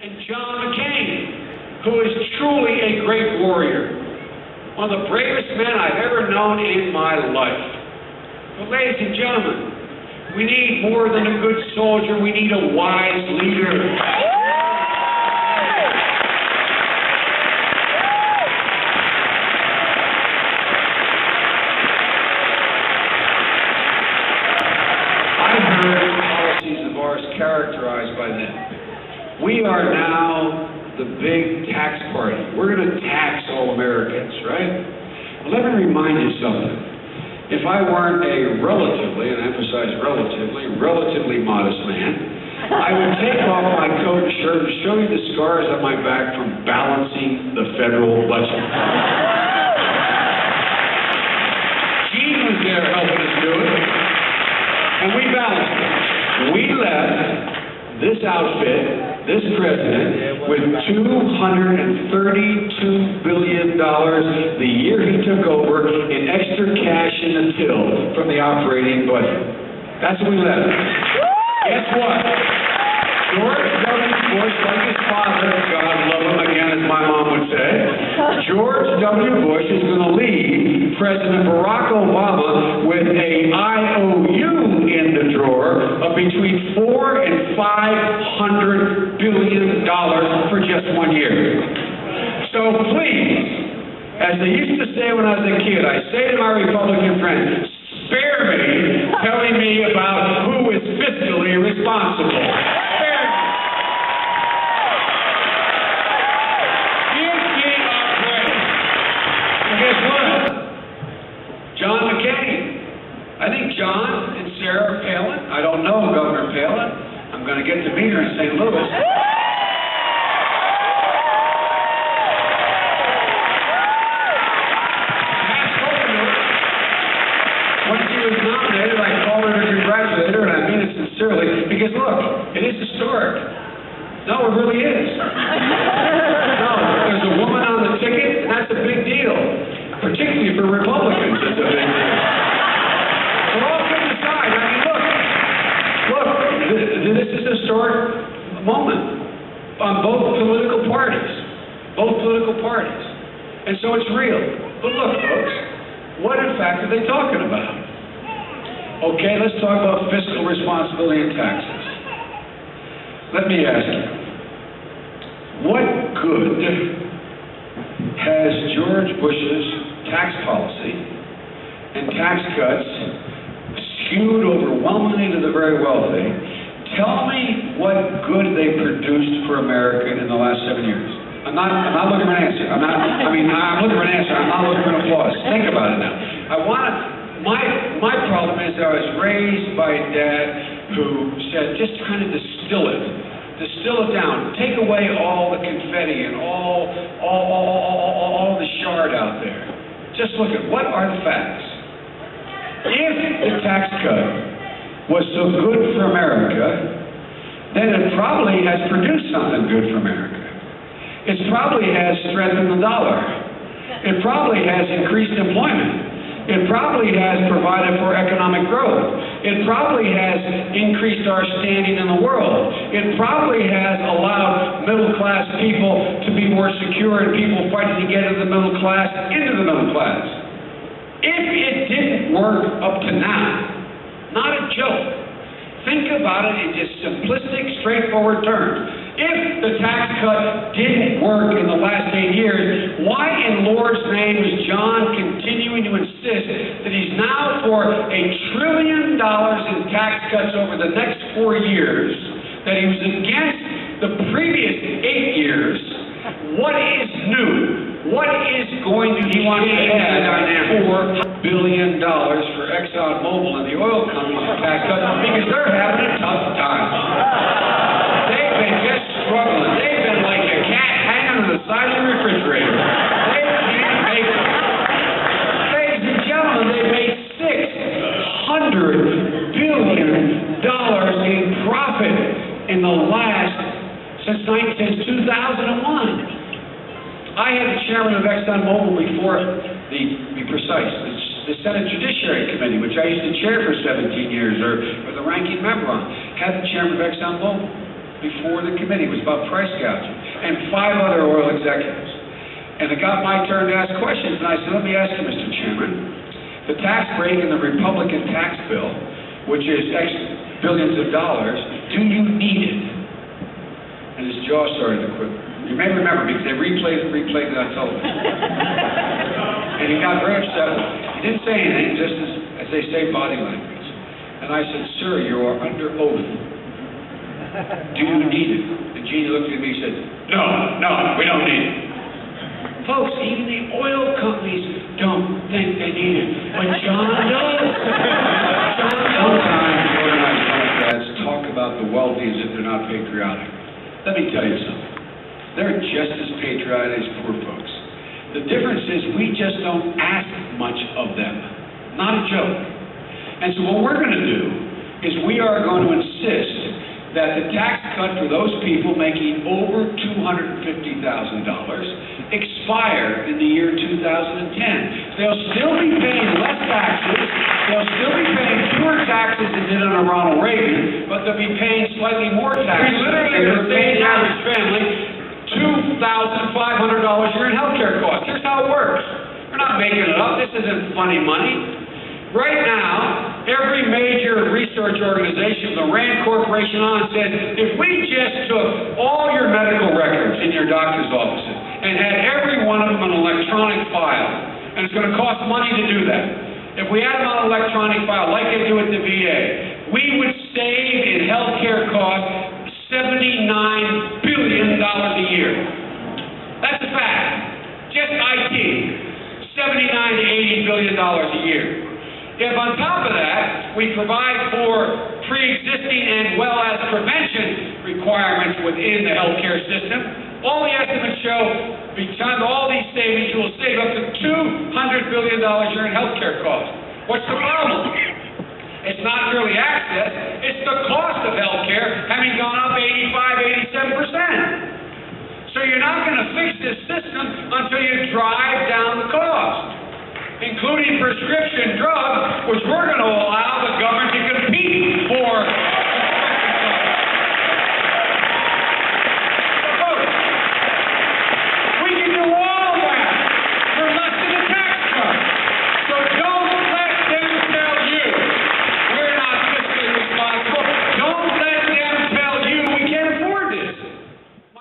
and John McCain, who is truly a great warrior, one of the bravest men I've ever known in my life. But ladies and gentlemen, we need more than a good soldier, we need a wise leader. Characterized by them. We are now the big tax party. We're going to tax all Americans, right? Well, let me remind you something. If I weren't a relatively, and I emphasize relatively modest man, I would take off my coat and shirt and show you the scars on my back from balancing the federal budget. Gene was there helping us do it, and we balanced it. We left this outfit, this president, with $232 billion the year he took over in extra cash in the till from the operating budget. That's what we left. Guess what? George W. Bush, like his father, God love him again, as my mom would say, George W. Bush is going to leave President Barack Obama with a IOU in the drawer of between $400 and $500 billion for just 1 year. So please, as they used to say when I was a kid, I say to my Republican friends, spare me telling me about who is fiscally responsible. Spare me. Give me a break. And guess what? John McCain. I think John and Sarah Palin, I don't know Governor Palin. I'm going to get to meet her in St. Louis. When she was nominated, I called her to congratulate her, and I mean it sincerely, because look, it is historic. No, it really is. No, there's a woman on the ticket, and that's a big deal. Particularly for Republicans, it's a big deal. We're all kidding aside. I mean, look, this is a historic moment on both political parties. And so it's real. But look, folks, what in fact are they talking about? Okay, let's talk about fiscal responsibility and taxes. Let me ask you, what good has George Bush's tax policy and tax cuts skewed overwhelmingly to the very wealthy? Tell me what good they produced for America in the last 7 years. I'm not looking for an answer. I'm looking for an answer. I'm not looking for an applause. Think about it now. My problem is I was raised by a dad who said, just kind of distill it down. Take away all the confetti and all the shard out there. Just look at what are the facts. If the tax cut was so good for America, then it probably has produced something good for America. It probably has strengthened the dollar. It probably has increased employment. It probably has provided for economic growth. It probably has increased our standing in the world. It probably has allowed middle-class people to be more secure and people fighting to get into the middle class into the middle class. If it didn't work up to now, not a joke, think about it in just simplistic, straightforward terms. If the tax cut didn't work in the last 8 years, why in Lord's name is John continuing to insist that he's now for $1 trillion in tax cuts over the next 4 years, that he was against the previous 8 years? What is new? What is going to he wants to add $4 billion for ExxonMobil and the oil companies for tax cuts because they're having a tough time. They've been just struggling. They've been like a cat hanging on the side of the refrigerator. They can't make it. Ladies and gentlemen, they made $600 billion in profit in the since 2001. I had the chairman of ExxonMobil before, be precise, the Senate Judiciary Committee, which I used to chair for 17 years, or the ranking member on, had the chairman of ExxonMobil. before the committee was about price gouging, and 5 other oil executives. And it got my turn to ask questions, and I said, let me ask you, Mr. Chairman, the tax break in the Republican tax bill, which is billions of dollars, do you need it? And his jaw started to quiver. You may remember because they replayed it on television. And he got very upset. He didn't say anything, just as they say, body language. And I said, sir, you are under oath. Do you need it? And Gene looked at me and said, no, we don't need it. Folks, even the oil companies don't think they need it. But John does. Sometimes organized Democrats talk about the wealthy as if they're not patriotic. Let me tell you something. They're just as patriotic as poor folks. The difference is we just don't ask much of them. Not a joke. And so what we're going to do is we are going to insist that the tax cut for those people making over $250,000 expire in the year 2010. They'll still be paying less taxes. They'll still be paying fewer taxes than they did under Ronald Reagan, but they'll be paying slightly more taxes. We literally are paying the average family $2,500 a year in health care costs. Here's how it works. We're not making it up. This isn't funny money. Right now, every major research organization, the RAND Corporation on, said, if we just took all your medical records in your doctor's offices and had every one of them an electronic file, and it's going to cost money to do that. If we had them on an electronic file, like they do at the VA, we would save in health care costs $79 billion a year. That's a fact. Just IT, $79 to $80 billion a year. If on top of that, we provide for pre-existing and well as prevention requirements within the healthcare system, all the estimates show, beyond all these savings, you will save up to $200 billion a year in healthcare costs. What's the problem? It's not purely access, it's the cost of healthcare having gone up 85, 87%. So you're not going to fix this system until you drive down the cost, including prescription drugs, which we're going to allow